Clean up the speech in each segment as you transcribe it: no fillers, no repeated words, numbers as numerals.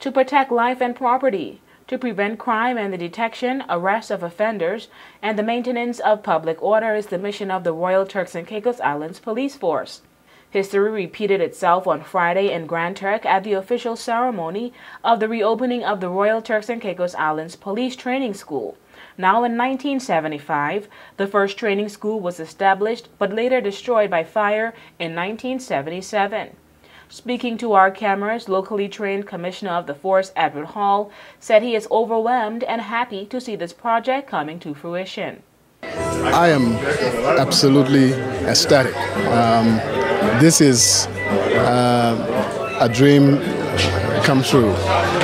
to protect life and property, to prevent crime and the detection, arrest of offenders, and the maintenance of public order is the mission of the Royal Turks and Caicos Islands Police Force. History repeated itself on Friday in Grand Turk at the official ceremony of the reopening of the Royal Turks and Caicos Islands Police Training School. Now in 1975, the first training school was established but later destroyed by fire in 1977. Speaking to our cameras, locally trained Commissioner of the Force Edward Hall said he is overwhelmed and happy to see this project coming to fruition. I am absolutely ecstatic. This is a dream come true.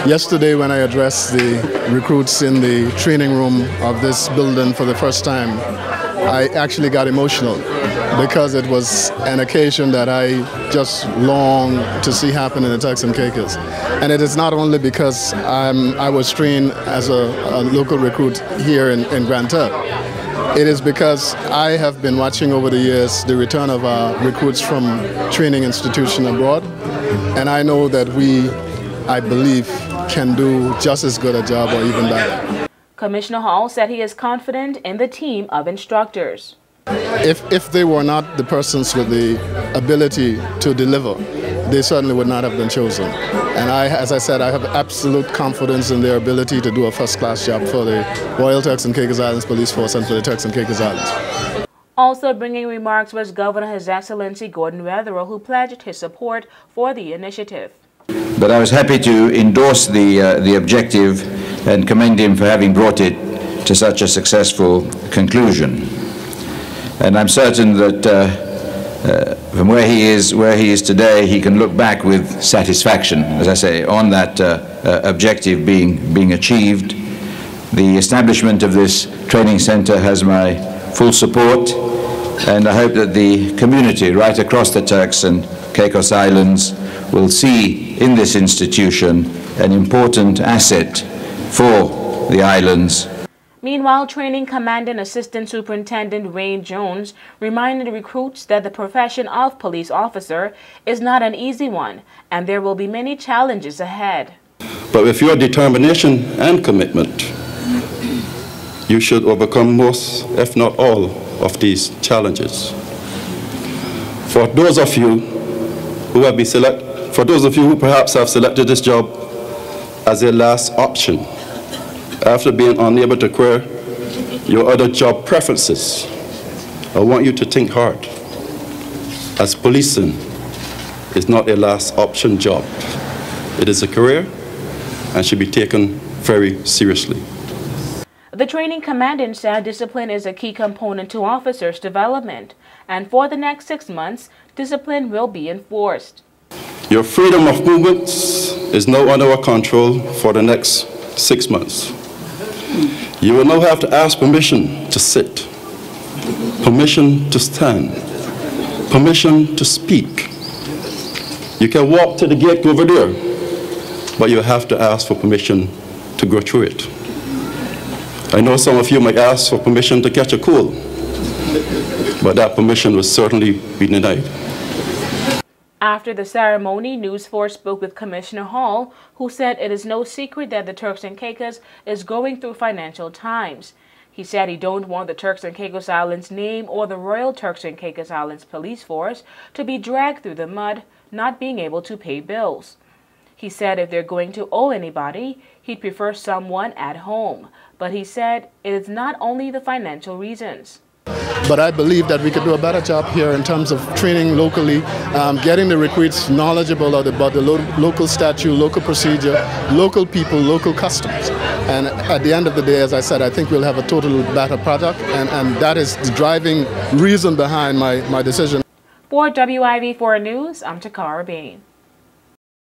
Yesterday when I addressed the recruits in the training room of this building for the first time, I actually got emotional because it was an occasion that I just long to see happen in the Turks and Caicos. And it is not only because I was trained as a local recruit here in Grand Turk. It is because I have been watching over the years the return of our recruits from training institutions abroad, and I know that we, I believe, can do just as good a job or even better. Commissioner Hall said he is confident in the team of instructors. If they were not the persons with the ability to deliver, they certainly would not have been chosen. And as I said, I have absolute confidence in their ability to do a first-class job for the Royal Turks and Caicos Islands Police Force and for the Turks and Caicos Islands. Also bringing remarks was Governor His Excellency Gordon Weatherill, who pledged his support for the initiative. But I was happy to endorse the objective and commend him for having brought it to such a successful conclusion. And I'm certain that from where he is today, he can look back with satisfaction, as I say, on that objective being achieved. The establishment of this training center has my full support, and I hope that the community right across the Turks and Caicos Islands will see in this institution an important asset for the islands. Meanwhile, Training Commandant Assistant Superintendent Wayne Jones reminded recruits that the profession of police officer is not an easy one, and there will be many challenges ahead. But with your determination and commitment, you should overcome most, if not all, of these challenges. For those of you who perhaps have selected this job as your last option, after being unable to acquire your other job preferences, I want you to think hard, as policing is not a last option job. It is a career and should be taken very seriously. The training commandant said discipline is a key component to officers' development, and for the next 6 months, discipline will be enforced. Your freedom of movement is now under our control for the next 6 months. You will now have to ask permission to sit, permission to stand, permission to speak. You can walk to the gate over there, but you have to ask for permission to go through it. I know some of you might ask for permission to catch a cool, but that permission will certainly be denied. After the ceremony, News 4 spoke with Commissioner Hall, who said it is no secret that the Turks and Caicos is going through financial times. He said he don't want the Turks and Caicos Islands name or the Royal Turks and Caicos Islands Police Force to be dragged through the mud, not being able to pay bills. He said if they're going to owe anybody, he'd prefer someone at home. But he said it is not only the financial reasons. But I believe that we could do a better job here in terms of training locally, getting the recruits knowledgeable about the local statute, local procedure, local people, local customs. And at the end of the day, as I said, I think we'll have a totally better product, and that is the driving reason behind my decision. For WIV4 News, I'm Takara Bain.